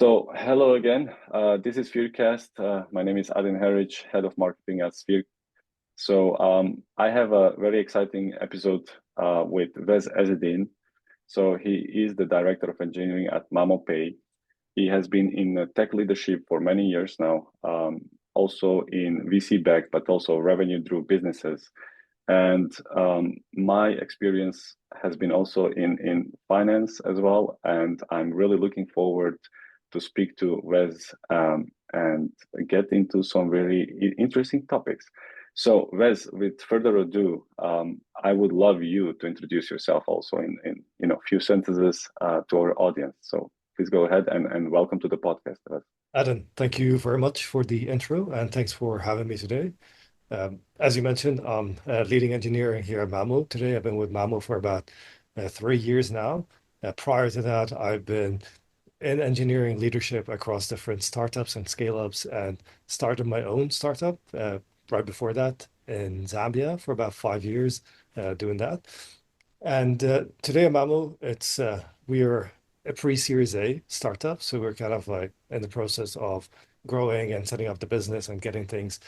So, hello again. This is SphereCast. My name is Adin Heric, head of marketing at Sphere. I have a very exciting episode with Wes Ezzeddine. So, he is the director of engineering at Mamo Pay. He has been in tech leadership for many years now, also in VC backed, but also revenue through businesses. And my experience has been also in finance as well. And I'm really looking forward to speak to Wes and get into some very interesting topics. So, Wes, with further ado, I would love you to introduce yourself also in a few sentences to our audience. So, please go ahead and welcome to the podcast, Wes. Adin, thank you very much for the intro and thanks for having me today. As you mentioned, I'm leading engineer here at Mamo today. I've been with Mamo for about 3 years now. Prior to that, I've been in engineering leadership across different startups and scale-ups and started my own startup right before that in Zambia for about 5 years doing that. And today at Mamo, we are a pre-Series A startup, so we're kind of like in the process of growing and setting up the business and getting things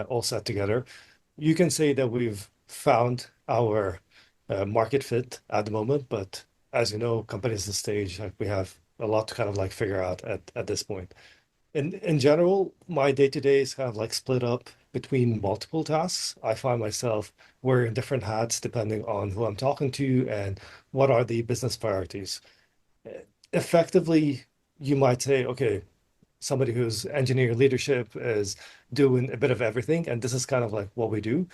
all set together. You can say that we've found our market fit at the moment, but as you know, companies this stage, like we have a lot to kind of like figure out at this point. In general, my day-to-day is kind of like split up between multiple tasks. I find myself wearing different hats depending on who I'm talking to and what are the business priorities. Effectively, you might say, okay, somebody who's engineering leadership is doing a bit of everything, and this is kind of like what we do.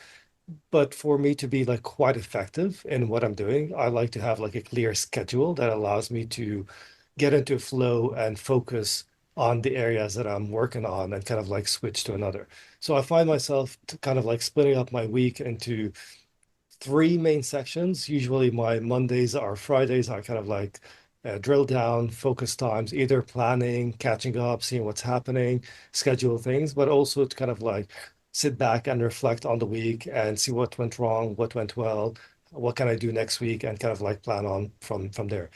But for me to be like quite effective in what I'm doing, I like to have like a clear schedule that allows me to get into a flow and focus on the areas that I'm working on and kind of like switch to another. So I find myself kind of like splitting up my week into three main sections. Usually my Mondays or Fridays are kind of like drill down, focus times, either planning, catching up, seeing what's happening, schedule things, but also to kind of like sit back and reflect on the week and see what went wrong, what went well, what can I do next week, and kind of like plan on from there.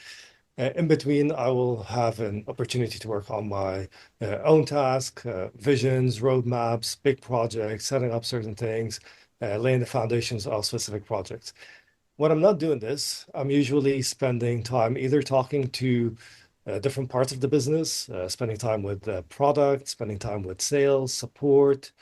In between, I will have an opportunity to work on my own task, visions, roadmaps, big projects, setting up certain things, laying the foundations of specific projects. When I'm not doing this, I'm usually spending time either talking to different parts of the business, spending time with product, spending time with sales, support,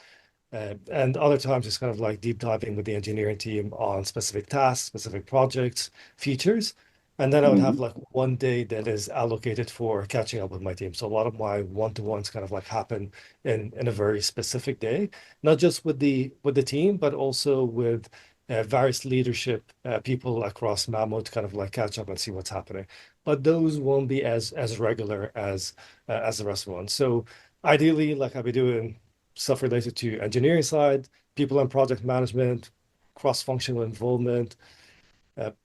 and other times just kind of like deep diving with the engineering team on specific tasks, specific projects, features. And then I would have Mhm. like one day that is allocated for catching up with my team. So a lot of my one-to-ones kind of like happen in a very specific day, not just with the team, but also with various leadership people across Mamo to kind of like catch up and see what's happening. But those won't be as regular as the rest of the ones. So ideally, like I'll be doing stuff related to engineering side, people and project management, cross-functional involvement,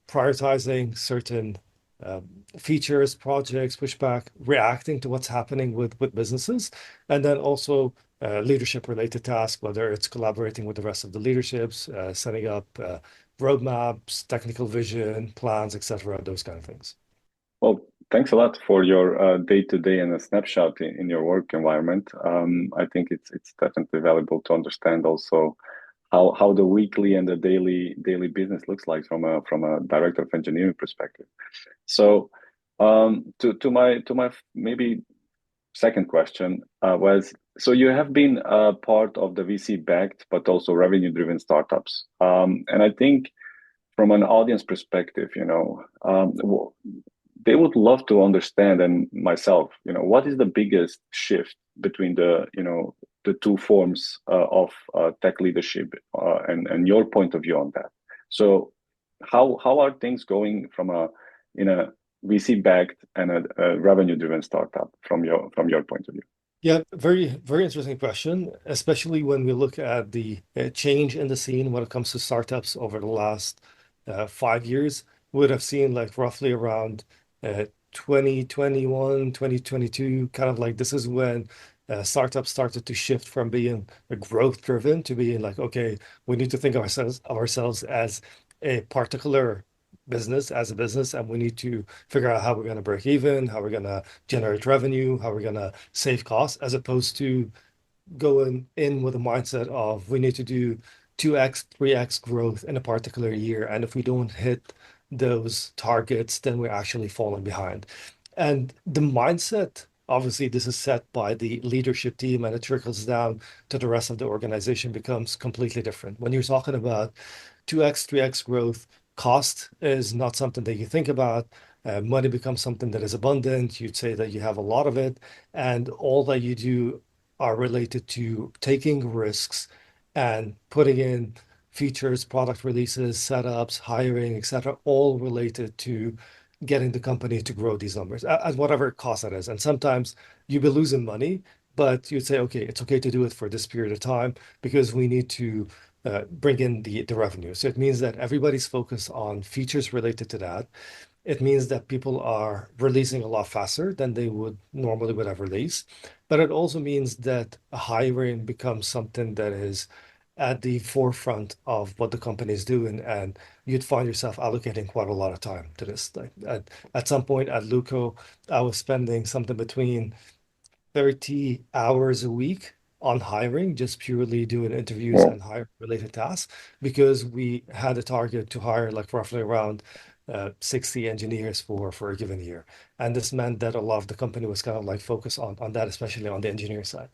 prioritizing certain um, features, projects, pushback, reacting to what's happening with businesses, and then also leadership related tasks, whether it's collaborating with the rest of the leaderships, setting up roadmaps, technical vision, plans, etc., those kind of things. Well, thanks a lot for your day-to-day and a snapshot in your work environment. I think it's definitely valuable to understand also how the weekly and the daily business looks like from a director of engineering perspective. So, to my maybe second question was, so you have been a part of the VC backed but also revenue driven startups, and I think from an audience perspective, they would love to understand, and myself, what is the biggest shift between the two forms of tech leadership, and your point of view on that. So how are things going from a VC backed and a revenue driven startup from your point of view? Yeah, very, very interesting question, especially when we look at the change in the scene when it comes to startups over the last 5 years. We would have seen like roughly around 2021, 2022, kind of like this is when startups started to shift from being a growth driven to being like, okay, we need to think of ourselves as a particular business as a business, and we need to figure out how we're going to break even, how we're going to generate revenue, how we're going to save costs, as opposed to going in with a mindset of we need to do 2x, 3x growth in a particular year. And if we don't hit those targets, then we're actually falling behind. And the mindset, obviously, this is set by the leadership team and it trickles down to the rest of the organization becomes completely different. When you're talking about 2x, 3x growth, cost is not something that you think about. Money becomes something that is abundant. You'd say that you have a lot of it, and all that you do are related to taking risks and putting in features, product releases, setups, hiring, etc., all related to getting the company to grow these numbers at whatever cost that is. And sometimes you'll be losing money, but you'd say, okay, it's okay to do it for this period of time because we need to bring in the revenue. So it means that everybody's focused on features related to that. It means that people are releasing a lot faster than they would have released. But it also means that hiring becomes something that is at the forefront of what the company is doing, and you'd find yourself allocating quite a lot of time to this. Like at some point at Luco, I was spending something between 30 hours a week on hiring, just purely doing interviews Well, and hire related tasks, because we had a target to hire like roughly around 60 engineers for a given year. And this meant that a lot of the company was kind of like focused on that, especially on the engineering side.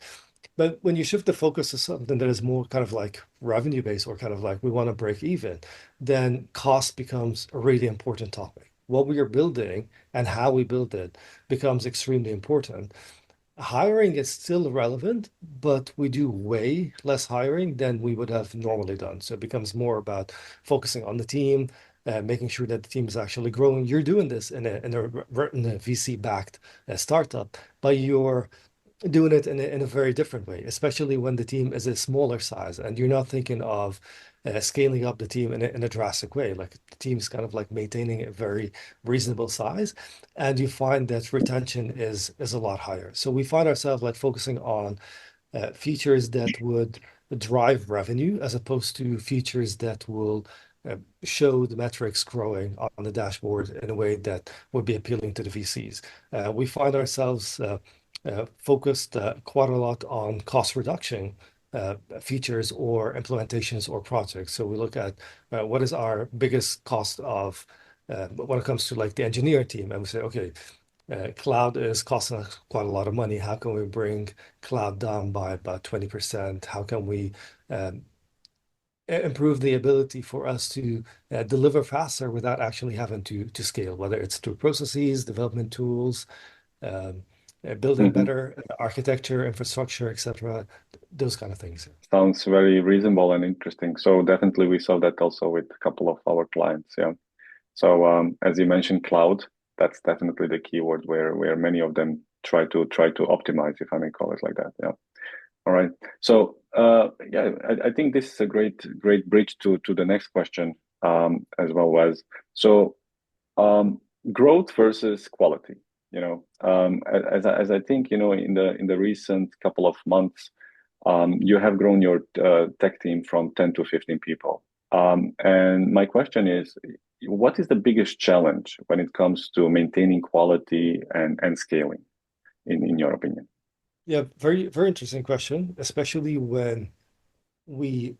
But when you shift the focus to something that is more kind of like revenue based or kind of like we want to break even, then cost becomes a really important topic. What we are building and how we build it becomes extremely important. Hiring is still relevant, but we do way less hiring than we would have normally done. So it becomes more about focusing on the team, making sure that the team is actually growing. You're doing this in a VC-backed startup, but you're doing it in a very different way, especially when the team is a smaller size and you're not thinking of scaling up the team in a drastic way. Like the team's kind of like maintaining a very reasonable size, and you find that retention is a lot higher. So we find ourselves like focusing on features that would drive revenue as opposed to features that will show the metrics growing on the dashboard in a way that would be appealing to the VCs. We find ourselves focused quite a lot on cost reduction features or implementations or projects. So we look at what is our biggest cost of when it comes to like the engineering team, and we say, okay, cloud is costing us quite a lot of money. How can we bring cloud down by about 20%? How can we improve the ability for us to deliver faster without actually having to scale, whether it's through processes, development tools, um, building mhm. better architecture, infrastructure, etc., those kind of things. Sounds very reasonable and interesting. So definitely we saw that also with a couple of our clients. Yeah. So as you mentioned, cloud, that's definitely the keyword where many of them try to optimize, if I may call it like that. Yeah. All right. So yeah, I think this is a great bridge to the next question as well as so um, growth versus quality. As I think in the recent couple of months, you have grown your tech team from 10 to 15 people. And my question is, what is the biggest challenge when it comes to maintaining quality and scaling, in your opinion? Yeah, very, very interesting question, especially when we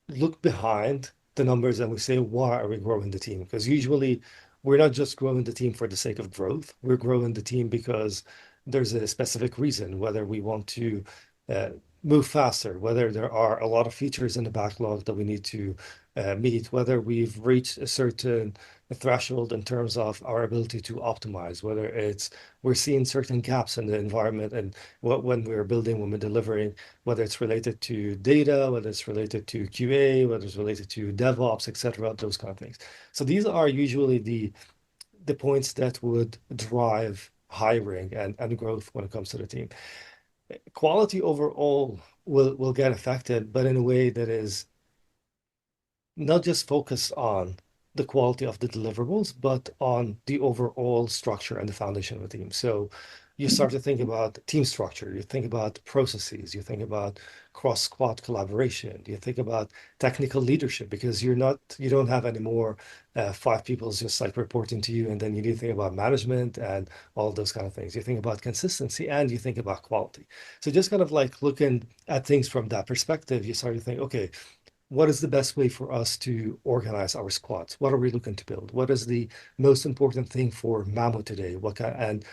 look behind the numbers and we say, why are we growing the team? Because usually we're not just growing the team for the sake of growth. We're growing the team because there's a specific reason, whether we want to uh, move faster, whether there are a lot of features in the backlog that we need to meet, whether we've reached a certain threshold in terms of our ability to optimize, whether it's we're seeing certain gaps in the environment and when we're building, when we're delivering, whether it's related to data, whether it's related to QA, whether it's related to DevOps, etc., those kind of things. So these are usually the points that would drive hiring and growth when it comes to the team. Quality overall will get affected, but in a way that is not just focused on the quality of the deliverables, but on the overall structure and the foundation of the team. So you start to think about team structure, you think about processes, you think about cross-squad collaboration, you think about technical leadership because you don't have any more five people just like reporting to you, and then you need to think about management and all those kind of things. You think about consistency and you think about quality. So just kind of like looking at things from that perspective, you start to think, okay, what is the best way for us to organize our squads? What are we looking to build? What is the most important thing for Mamo today? And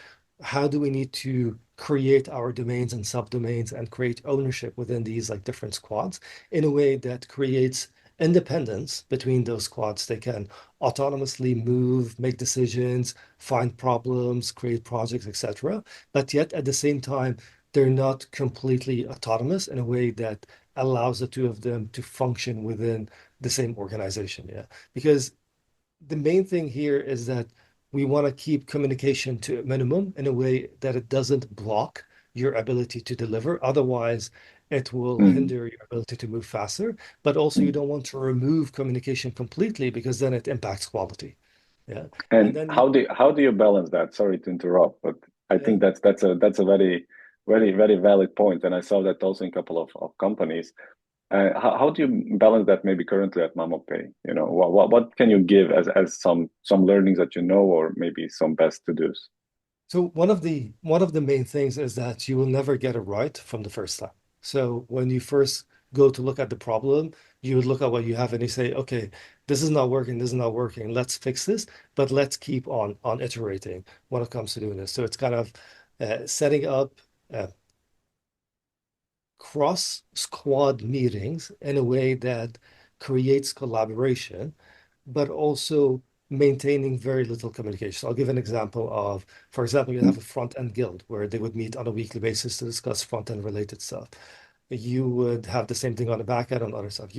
how do we need to create our domains and subdomains and create ownership within these like different squads in a way that creates independence between those squads? They can autonomously move, make decisions, find problems, create projects, etc. But yet at the same time, they're not completely autonomous in a way that allows the two of them to function within the same organization. Yeah. Because the main thing here is that we want to keep communication to a minimum in a way that it doesn't block your ability to deliver. Otherwise, it will Mhm. hinder your ability to move faster. But also, you don't want to remove communication completely because then it impacts quality. Yeah. And And then how do you balance that? Sorry to interrupt, but I yeah. think that's a very valid point, and I saw that also in a couple of companies. How do you balance that maybe currently at Mamo Pay? You know, what can you give as some learnings that you know, or maybe some best to dos? So one of the main things is that you will never get it right from the first time. So when you first go to look at the problem, you would look at what you have and you say, okay, this is not working, this is not working. Let's fix this, but let's keep on iterating when it comes to doing this. So it's kind of setting up uh, cross squad meetings in a way that creates collaboration, but also maintaining very little communication. So I'll give an example of, for example, you have a front end guild where they would meet on a weekly basis to discuss front end related stuff. You would have the same thing on the back end on other stuff.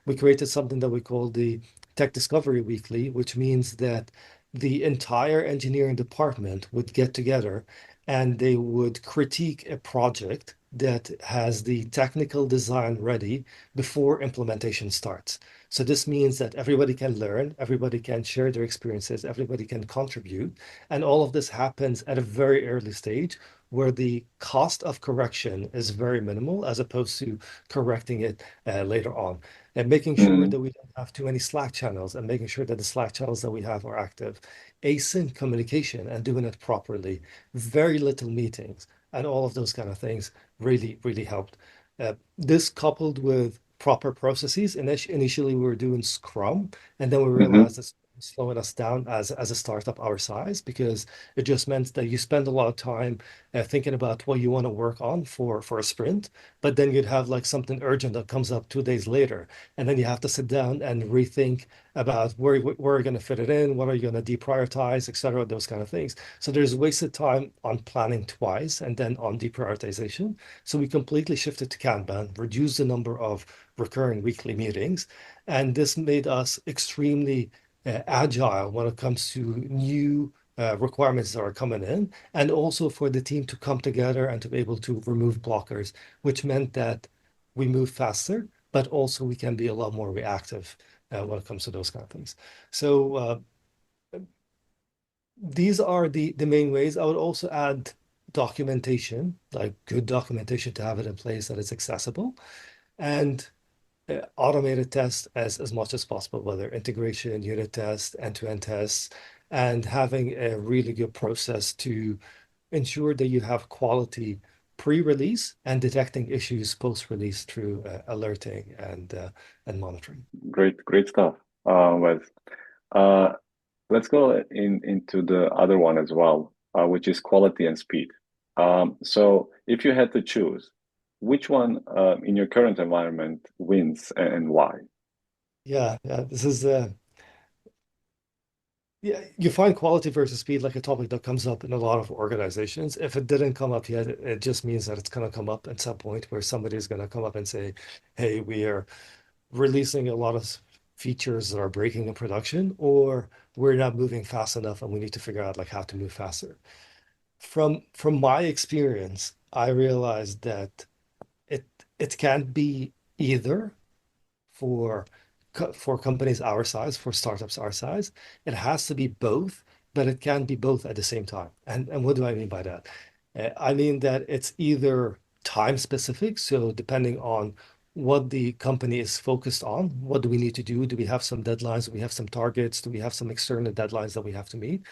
We created something that we call the Tech Discovery Weekly, which means that the entire engineering department would get together and they would critique a project that has the technical design ready before implementation starts. So this means that everybody can learn, everybody can share their experiences, everybody can contribute, and all of this happens at a very early stage where the cost of correction is very minimal as opposed to correcting it later on. And making sure Mm, that we don't have too many Slack channels and making sure that the Slack channels that we have are active. Async communication and doing it properly. Very little meetings and all of those kind of things really, really helped. This coupled with proper processes. Initially, we were doing Scrum, and then we mm-hmm, realized it's slowing us down as a startup our size because it just meant that you spend a lot of time thinking about what you want to work on for a sprint, but then you'd have like something urgent that comes up 2 days later, and then you have to sit down and rethink about where you're going to fit it in, what are you going to deprioritize, et cetera, those kind of things. So there's wasted time on planning twice and then on deprioritization. So we completely shifted to Kanban, reduced the number of recurring weekly meetings, and this made us extremely agile when it comes to new requirements that are coming in, and also for the team to come together and to be able to remove blockers, which meant that we move faster, but also we can be a lot more reactive when it comes to those kind of things. So these are the main ways. I would also add documentation, like good documentation to have it in place that is accessible, and automated tests as much as possible, whether integration, unit tests, end-to-end tests, and having a really good process to ensure that you have quality pre-release and detecting issues post-release through alerting and monitoring. great stuff. Wes. Uh, let's go into the other one as well, which is quality and speed. So if you had to choose, which one in your current environment wins and why? Yeah, yeah, this is yeah, you find quality versus speed like a topic that comes up in a lot of organizations. If it didn't come up yet, it just means that it's going to come up at some point where somebody is going to come up and say, hey, we are releasing a lot of features that are breaking in production, or we're not moving fast enough and we need to figure out like how to move faster. From my experience, I realized that it it can't be either for for companies our size, for startups our size. It has to be both but it can be both at the same time. And what do I mean by that? I mean that it's either time specific, so depending on what the company is focused on, what do we need to do? Do we have some deadlines? Do we have some targets? Do we have some external deadlines that we have to meet?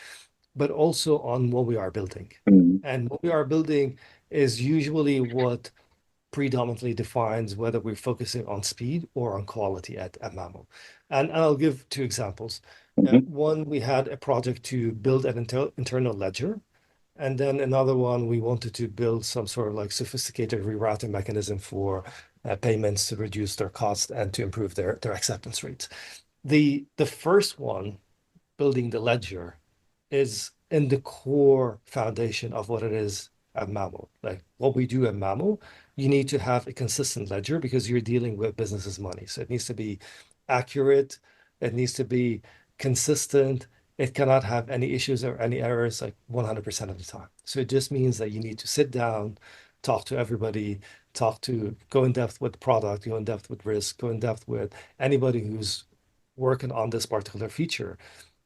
But also on what we are building. Mm-hmm. And what we are building is usually what predominantly defines whether we're focusing on speed or on quality at Mamo. And I'll give two examples. One, we had a project to build an internal ledger. And then another one, we wanted to build some sort of like sophisticated rerouting mechanism for payments to reduce their cost and to improve their acceptance rates. The first one, building the ledger, is in the core foundation of what it is at Mamo. Like what we do at Mamo, you need to have a consistent ledger because you're dealing with business's money. So it needs to be accurate, it needs to be consistent. It cannot have any issues or any errors like 100% of the time. So it just means that you need to sit down, talk to everybody, go in depth with product, go in depth with risk, go in depth with anybody who's working on this particular feature.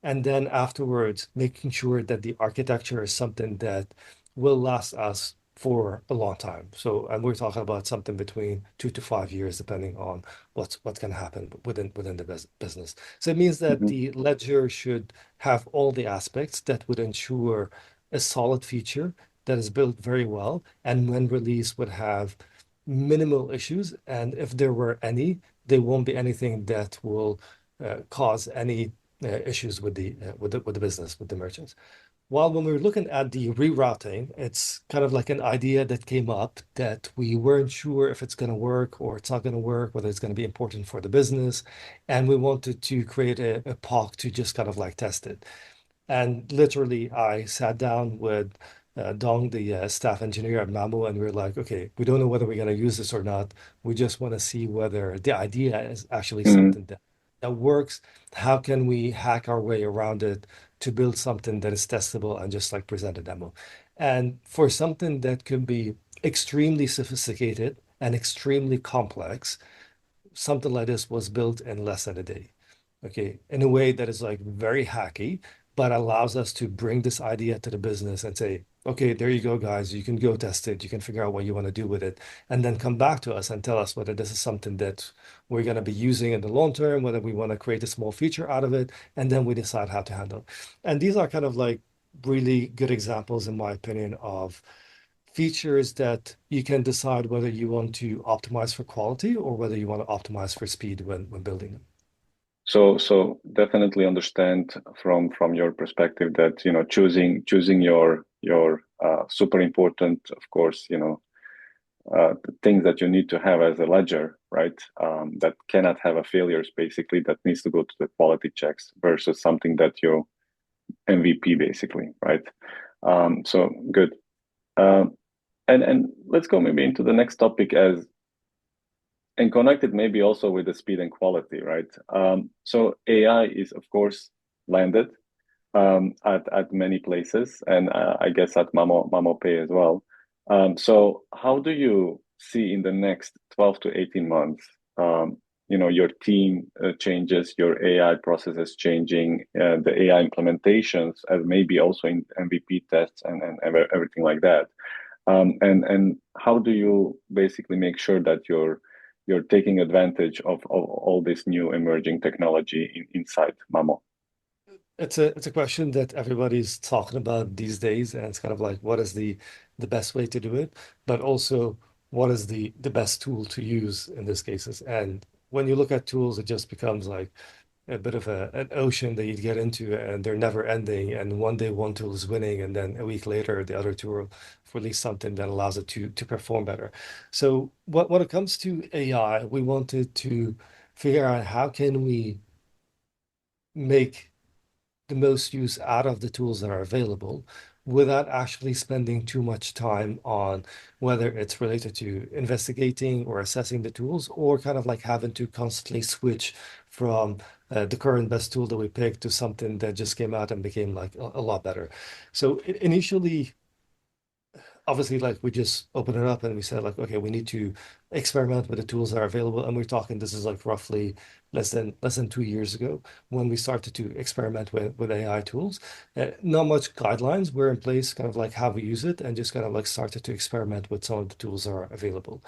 And then afterwards, making sure that the architecture is something that will last us for a long time. So, and we're talking about something between 2 to 5 years, depending on what's going to happen within the business. So it means that Mm-hmm. the ledger should have all the aspects that would ensure a solid feature that is built very well, and when released would have minimal issues. And if there were any, there won't be anything that will cause any issues with the business, with the merchants. While when we were looking at the rerouting, it's kind of like an idea that came up that we weren't sure if it's going to work or it's not going to work, whether it's going to be important for the business. And we wanted to create a POC to just kind of like test it. And literally, I sat down with Dong, the staff engineer at Mamo, and we are like, okay, we don't know whether we're going to use this or not. We just want to see whether the idea is actually Mm-hmm. something that works. How can we hack our way around it to build something that is testable and just like present a demo? And for something that could be extremely sophisticated and extremely complex, something like this was built in less than a day. Okay, in a way that is like very hacky, but allows us to bring this idea to the business and say, okay, there you go, guys. You can go test it. You can figure out what you want to do with it, and then come back to us and tell us whether this is something that we're going to be using in the long term, whether we want to create a small feature out of it, and then we decide how to handle it. And these are kind of like really good examples, in my opinion, of features that you can decide whether you want to optimize for quality or whether you want to optimize for speed when building them. So definitely understand from your perspective that choosing your super important, of course, the things that you need to have as a ledger, right? That cannot have a failures, basically, that needs to go to the quality checks versus something that you MVP, basically, right? So good. Um, and let's go maybe into the next topic as and connect it maybe also with the speed and quality, right? So AI is of course landed at many places, and I guess at Mamo Pay as well. So how do you see in the next 12 to 18 months, your team changes, your AI processes changing, the AI implementations, as maybe also in MVP tests and everything like that? And how do you basically make sure that you're taking advantage of all this new emerging technology inside Mamo? It's a question that everybody's talking about these days, and it's kind of like what is the best way to do it, but also what is the best tool to use in these cases. And when you look at tools, it just becomes like a bit of an ocean that you get into, and they're never ending. And one day one tool is winning, and then a week later the other tool will release something that allows it to perform better. So when it comes to AI, we wanted to figure out how can we make the most use out of the tools that are available without actually spending too much time on whether it's related to investigating or assessing the tools or kind of like having to constantly switch from the current best tool that we picked to something that just came out and became like a lot better. So initially, obviously, like we just opened it up and we said like, okay, we need to experiment with the tools that are available. And we're talking, this is like roughly less than 2 years ago when we started to experiment with AI tools. Not much guidelines were in place, kind of like how we use it, and just kind of like started to experiment with some of the tools that are available.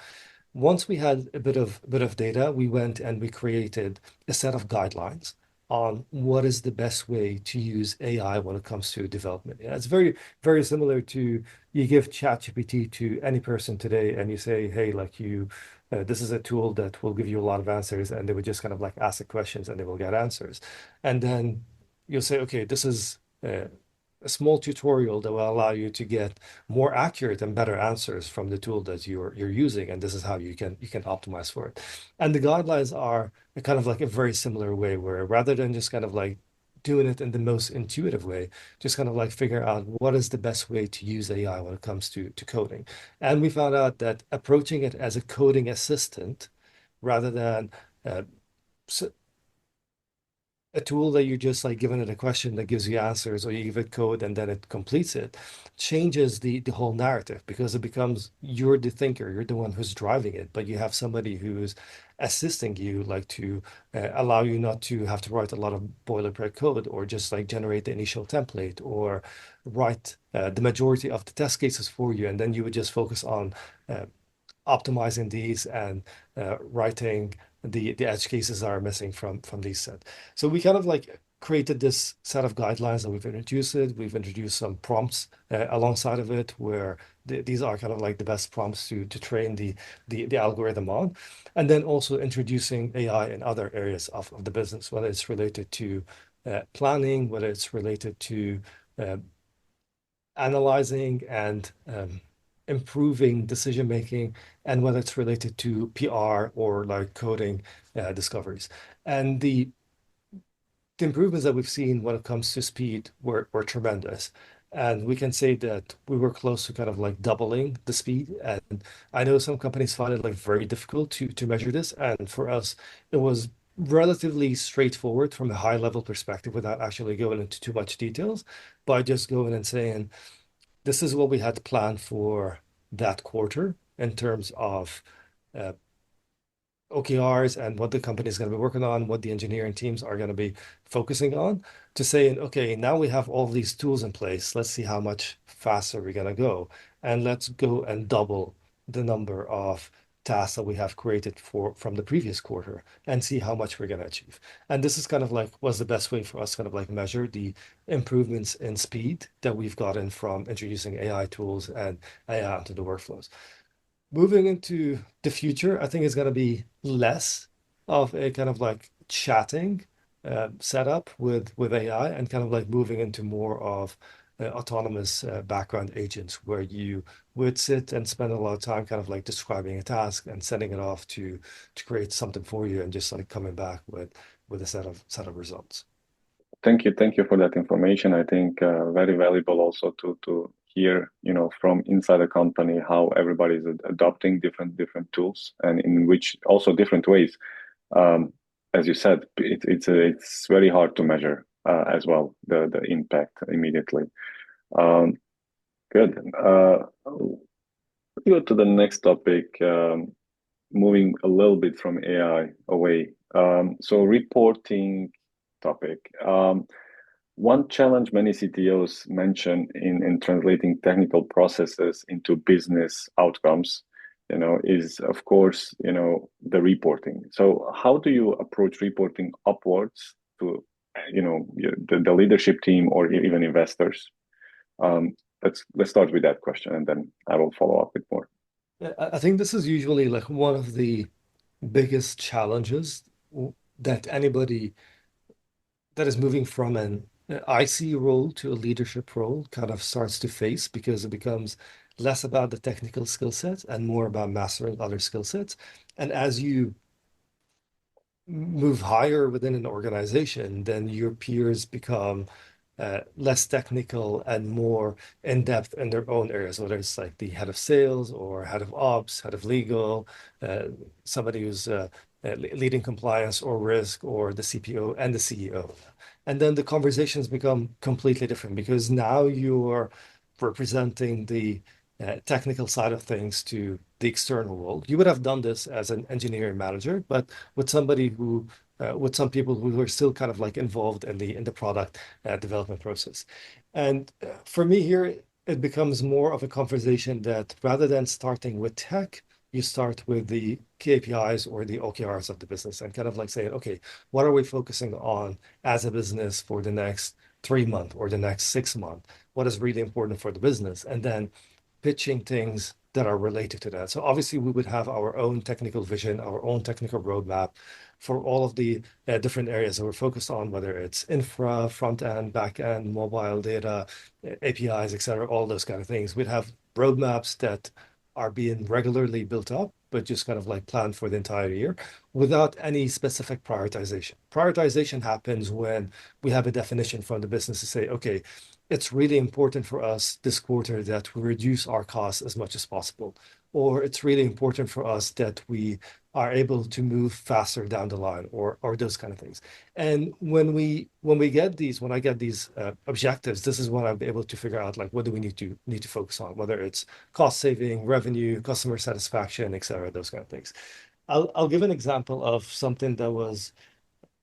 Once we had a bit of data, we went and we created a set of guidelines on what is the best way to use AI when it comes to development. Yeah, it's very similar to you give ChatGPT to any person today and you say, hey, like this is a tool that will give you a lot of answers, and they would just kind of like ask the questions and they will get answers. And then you'll say, okay, this is a small tutorial that will allow you to get more accurate and better answers from the tool that you're using, and this is how you can optimize for it. And the guidelines are kind of like a very similar way, where rather than just kind of like doing it in the most intuitive way, just kind of like figure out what is the best way to use AI when it comes to coding. And we found out that approaching it as a coding assistant rather than uh, a tool that you just like giving it a question that gives you answers, or you give it code and then it completes it, changes the whole narrative, because it becomes you're the thinker, you're the one who's driving it, but you have somebody who's assisting you, like to allow you not to have to write a lot of boilerplate code, or just like generate the initial template, or write the majority of the test cases for you, and then you would just focus on uh, optimizing these and writing the edge cases that are missing from these set. So we kind of like created this set of guidelines that we've introduced it. We've introduced some prompts alongside of it, where these are kind of like the best prompts to train the algorithm on. And then also introducing AI in other areas of the business, whether it's related to planning, whether it's related to uh, analyzing and improving decision making, and whether it's related to PR or like coding discoveries. And the improvements that we've seen when it comes to speed were tremendous. And we can say that we were close to kind of like doubling the speed. And I know some companies find it like very difficult to measure this. And for us, it was relatively straightforward from a high level perspective without actually going into too much details, by just going and saying, this is what we had planned for that quarter in terms of uh, OKRs and what the company is going to be working on, what the engineering teams are going to be focusing on, to saying, okay, now we have all these tools in place. Let's see how much faster we're going to go. And let's go and double the number of tasks that we have created from the previous quarter and see how much we're going to achieve. And this is kind of like was the best way for us to kind of like measure the improvements in speed that we've gotten from introducing AI tools and AI into the workflows. Moving into the future, I think it's going to be less of a kind of like chatting setup with AI, and kind of like moving into more of autonomous background agents, where you would sit and spend a lot of time kind of like describing a task and sending it off to create something for you, and just like coming back with a set of results. Thank you for that information. I think very valuable also to hear, from inside the company how everybody is adopting different tools, and in which also different ways. Um, as you said, it's very hard to measure as well the impact immediately. Um, Good. Let's go to the next topic. Moving a little bit from AI away. So reporting topic. One challenge many CTOs mention in translating technical processes into business outcomes, is of course, the reporting. So how do you approach reporting upwards to, the leadership team or even investors? Um, let's start with that question, and then I will follow up with more. Yeah, I think this is usually like one of the biggest challenges that anybody that is moving from an IC role to a leadership role kind of starts to face, because it becomes less about the technical skill set and more about mastering other skill sets. And as you move higher within an organization, then your peers become less technical and more in depth in their own areas, whether it's like the head of sales or head of ops, head of legal, uh, somebody who's leading compliance or risk, or the CPO and the CEO. And then the conversations become completely different, because now you're representing technical side of things to the external world. You would have done this as an engineering manager, but with somebody who, with some people who were still kind of like involved in the product development process. And for me here, it becomes more of a conversation that rather than starting with tech, you start with the KPIs or the OKRs of the business and kind of like saying, okay, what are we focusing on as a business for the next 3 months or the next 6 months? What is really important for the business? And then pitching things that are related to that. So obviously we would have our own technical vision, our own technical roadmap for all of the different areas that we're focused on, whether it's infra, front end, back end, mobile data, APIs, et cetera, all those kind of things. We'd have roadmaps that are being regularly built up, but just kind of like planned for the entire year without any specific prioritization. Prioritization happens when we have a definition from the business to say, okay, it's really important for us this quarter that we reduce our costs as much as possible, or it's really important for us that we are able to move faster down the line, or those kind of things. And when I get these objectives, this is when I'm able to figure out like what do we need to focus on, whether it's cost saving, revenue, customer satisfaction, et cetera, those kind of things. I'll give an example of something that was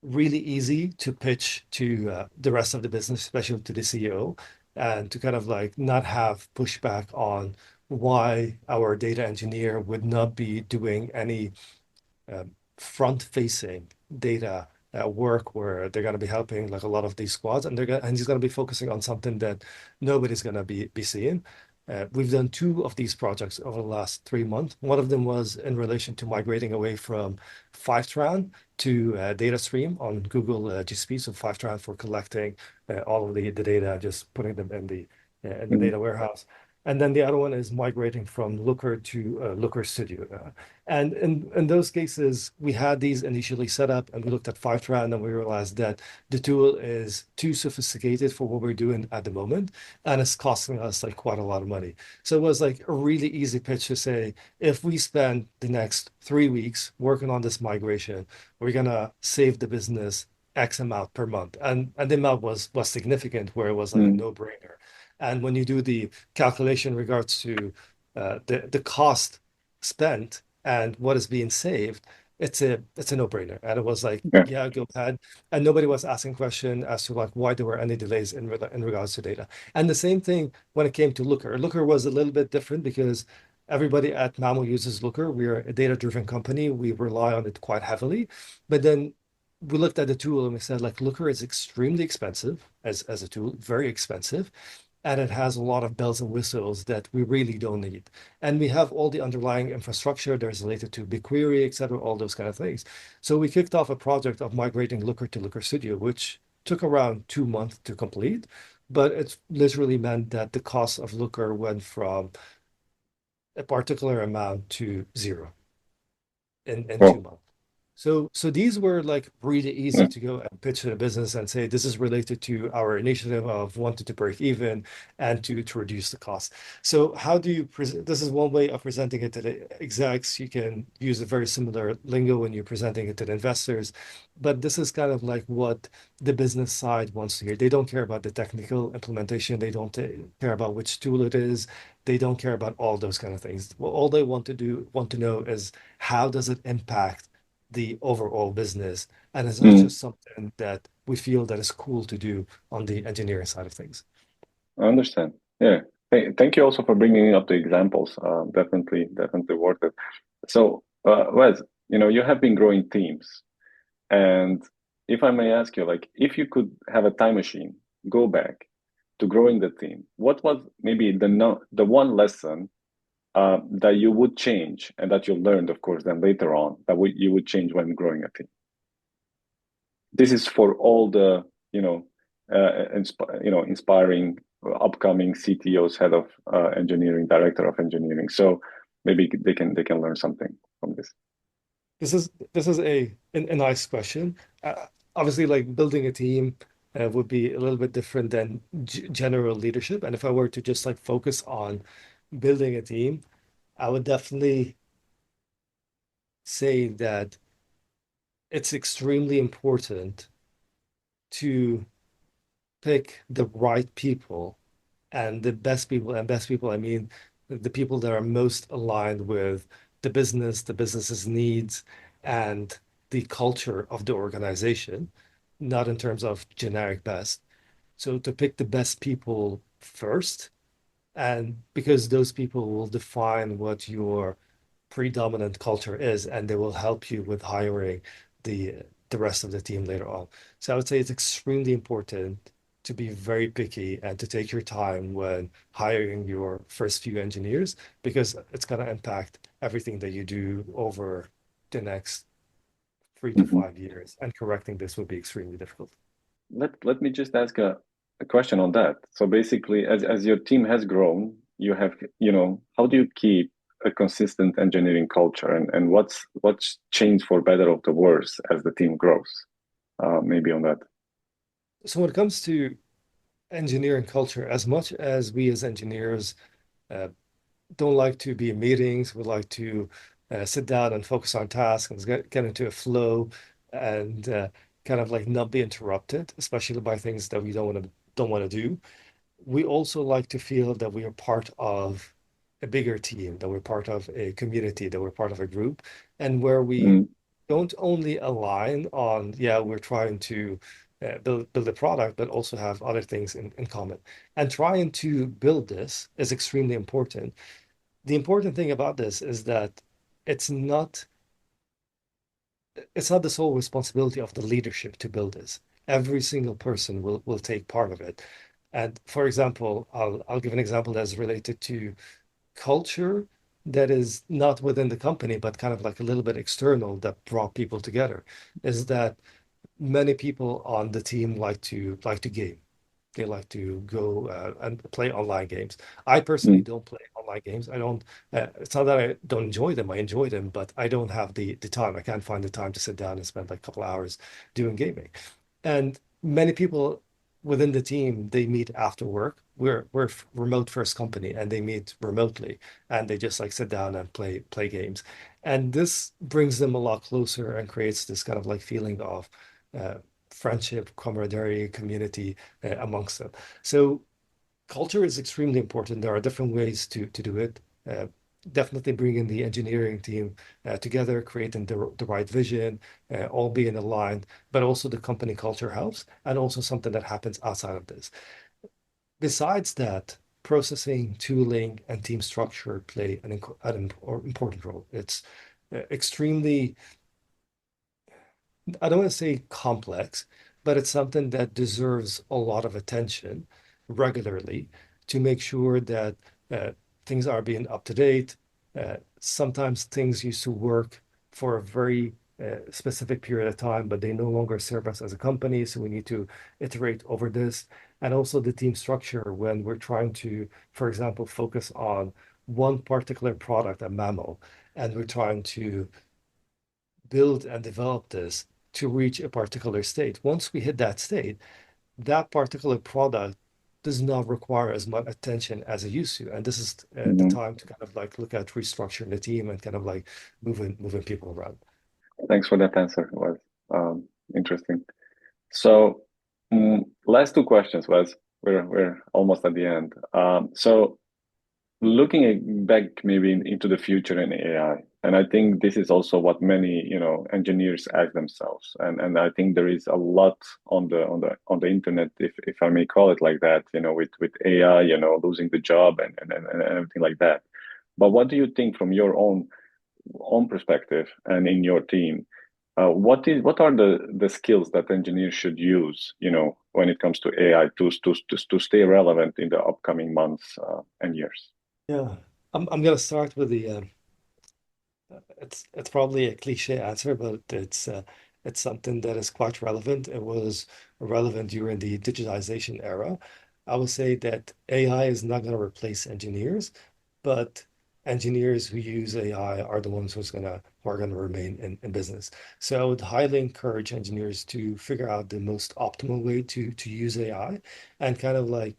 really easy to pitch to the rest of the business, especially to the CEO, and to kind of like not have pushback on why our data engineer would not be doing any front-facing data work where they're going to be helping like a lot of these squads, and he's going to be focusing on something that nobody's going to be seeing. We've done two of these projects over the last 3 months. One of them was in relation to migrating away from Fivetran to data stream on Google GCP, so Fivetran for collecting all of the data, just putting them in the Mm. data warehouse. And then the other one is migrating from Looker to Looker Studio. And in those cases, we had these initially set up and we looked at Fivetran and we realized that the tool is too sophisticated for what we're doing at the moment. And it's costing us like quite a lot of money. So it was like a really easy pitch to say, if we spend the next 3 weeks working on this migration, we're gonna save the business X amount per month. And the amount was significant where it was like a Mm. no-brainer. And when you do the calculation in regards to the cost spent and what is being saved, it's a no-brainer. And it was like, Yeah. yeah, go ahead. And nobody was asking question as to like why there were any delays in regards to data. And the same thing when it came to Looker. Looker was a little bit different because everybody at Mamo uses Looker. We're a data-driven company. We rely on it quite heavily. But then we looked at the tool and we said like Looker is extremely expensive as a tool, very expensive, and it has a lot of bells and whistles that we really don't need. And we have all the underlying infrastructure that's related to BigQuery, et cetera, all those kind of things. So we kicked off a project of migrating Looker to Looker Studio, which took around 2 months to complete, but it literally meant that the cost of Looker went from a particular amount to zero in Well, 2 months. So these were like really easy yeah. to go and pitch to the business and say this is related to our initiative of wanting to break even and to reduce the cost. So how do you present? This is one way of presenting it to the execs. You can use a very similar lingo when you're presenting it to the investors, but this is kind of like what the business side wants to hear. They don't care about the technical implementation. They don't care about which tool it is. They don't care about all those kind of things. Well, all they want to know is how does it impact the overall business, and it's not Mm. just something that we feel that is cool to do on the engineering side of things. I understand. Yeah. Thank you also for bringing up the examples. Definitely worth it. So, Wes, you have been growing teams, and if I may ask you, like, if you could have a time machine, go back to growing the team, what was maybe the no, the one lesson that you would change and that you learned, of course, then later on that you would change when growing a team? This is for all the inspiring upcoming CTOs, head of engineering, director of engineering. So maybe they can learn something from this. This is a nice question. Obviously, like building a team would be a little bit different than general leadership. And if I were to just like focus on building a team, I would definitely say that it's extremely important to pick the right people and the best people, and best people, I mean the people that are most aligned with the business's needs, and the culture of the organization, not in terms of generic best. So to pick the best people first, and because those people will define what your predominant culture is, and they will help you with hiring the the rest of the team later on. So I would say it's extremely important to be very picky and to take your time when hiring your first few engineers, because it's going to impact everything that you do over the next 3 to 5 years. And correcting this would be extremely difficult. Let me just ask a question on that. So basically, as your team has grown, you have, how do you keep a consistent engineering culture, and what's changed for better or the worse as the team grows? Maybe on that. So when it comes to engineering culture, as much as we as engineers uh, don't like to be in meetings, we like to sit down and focus on tasks and get into a flow, and kind of like not be interrupted, especially by things that we don't want to do. We also like to feel that we are part of a bigger team, that we're part of a community, that we're part of a group, and where we Mm, don't only align on, yeah, we're trying to build a product, but also have other things in common. And trying to build this is extremely important. The important thing about this is that it's not it's not the sole responsibility of the leadership to build this. Every single person will take part of it. And for example, I'll give an example that's related to culture that is not within the company, but kind of like a little bit external that brought people together, is that many people on the team like to game. They like to go and play online games. I personally mm, don't play online games. I don't. It's not that I don't enjoy them. I enjoy them, but I don't have the time. I can't find the time to sit down and spend like a couple hours doing gaming. And many people within the team, they meet after work. We're a remote first company, and they meet remotely, and they just like sit down and play games. And this brings them a lot closer and creates this kind of like feeling of uh, friendship, camaraderie, community amongst them. So culture is extremely important. There are different ways to do it. Uh, Definitely bringing the engineering team together, creating the right vision, all being aligned, but also the company culture helps, and also something that happens outside of this. Besides that, processing, tooling, and team structure play an important role. It's extremely, I don't want to say complex, but it's something that deserves a lot of attention regularly to make sure that uh, things are being up to date. Sometimes things used to work for a very specific period of time, but they no longer serve us as a company. So we need to iterate over this. And also the team structure when we're trying to, for example, focus on one particular product at Mamo, and we're trying to build and develop this to reach a particular state. Once we hit that state, that particular product does not require as much attention as it used to. And this is the mhm. time to kind of like look at restructuring the team and kind of like moving people around. Thanks for that answer. It was interesting. So, last two questions, was we're almost at the end. So looking back maybe into the future in AI, and I think this is also what many engineers ask themselves, and I think there is a lot on the internet, if I may call it like that, with AI, losing the job and everything like that. But what do you think from your own perspective and in your team? What are the skills that engineers should use, when it comes to AI to stay relevant in the upcoming months and years? Yeah, I'm gonna start with it's probably a cliche answer, but it's something that is quite relevant. It was relevant during the digitization era. I would say that AI is not going to replace engineers, but engineers who use AI are the ones who are gonna remain in business. So I would highly encourage engineers to figure out the most optimal way to use AI, and kind of like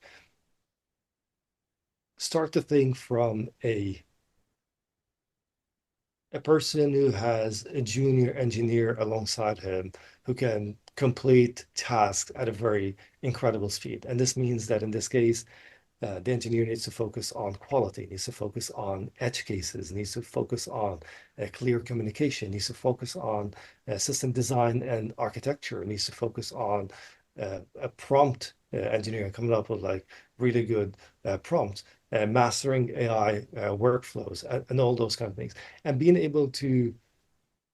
start to think from a person who has a junior engineer alongside him who can complete tasks at a very incredible speed. And this means that in this case, The engineer needs to focus on quality, needs to focus on edge cases, needs to focus on clear communication, needs to focus on system design and architecture, needs to focus on a prompt engineering, coming up with like really good prompts, mastering AI workflows, and all those kind of things, and being able to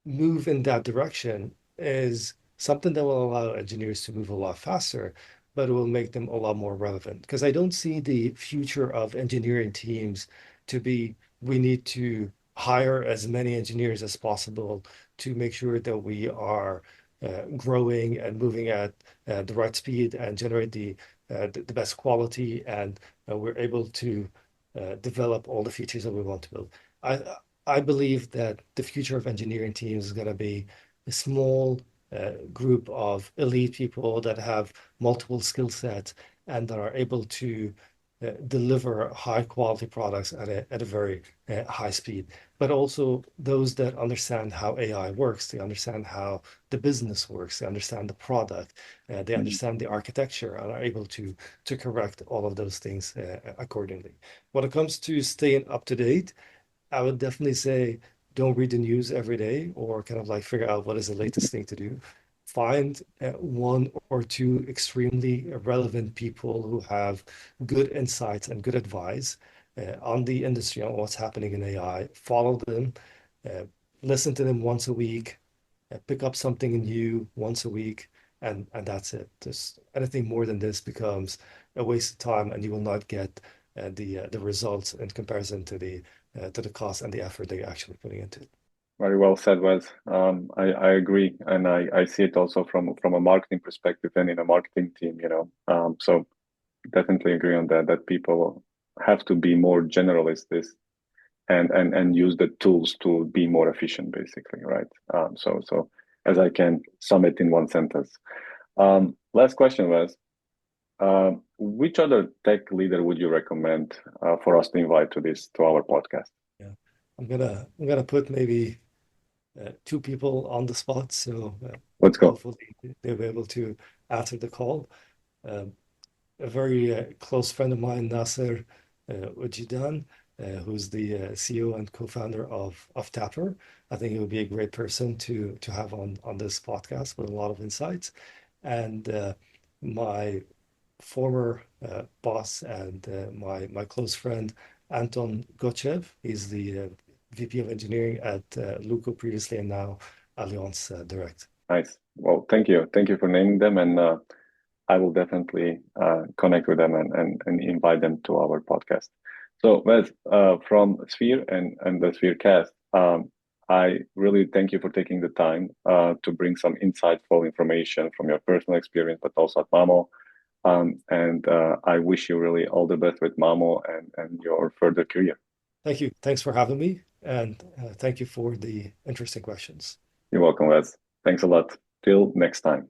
move in that direction is something that will allow engineers to move a lot faster, but it will make them a lot more relevant. Because I don't see the future of engineering teams to be we need to hire as many engineers as possible to make sure that we are growing and moving at the right speed and generate the best quality, and we're able to develop all the features that we want to build. I I believe that the future of engineering teams is going to be a small group of elite people that have multiple skill sets and that are able to deliver high quality products at a very high speed. But also those that understand how AI works, they understand how the business works, they understand the product, they Mhm. understand the architecture, and are able to correct all of those things accordingly. When it comes to staying up to date, I would definitely say don't read the news every day or kind of like figure out what is the latest thing to do. Find one or two extremely relevant people who have good insights and good advice on the industry, on what's happening in AI. Follow them, uh, listen to them once a week, pick up something new once a week, and that's it. Just anything more than this becomes a waste of time, and you will not get the results in comparison to the cost and the effort that you're actually putting into it. Very well said, Wes. I agree, and I see it also from a marketing perspective and in a marketing team, you know. So definitely agree on that, that people have to be more generalist and use the tools to be more efficient, basically, right? So as I can sum it in one sentence. Last question was, which other tech leader would you recommend for us to invite to our podcast? Yeah, I'm gonna put maybe two people on the spot, so Let's go. hopefully they'll be able to answer the call. Um, a very close friend of mine, Nasser Ujidan, who's the CEO and co-founder of Tapper. I think he would be a great person to have on this podcast with a lot of insights. And my former boss and my close friend Anton Gochev, he's the VP of Engineering at Luco previously and now Allianz Direct. Nice. Well, thank you. Thank you for naming them. And I will definitely connect with them and invite them to our podcast. So, Wes, from Sphere and the SphereCast, I really thank you for taking the time to bring some insightful information from your personal experience, but also at Mamo. And I wish you really all the best with Mamo and your further career. Thank you. Thanks for having me, and thank you for the interesting questions. You're welcome, Wes. Thanks a lot. Till next time.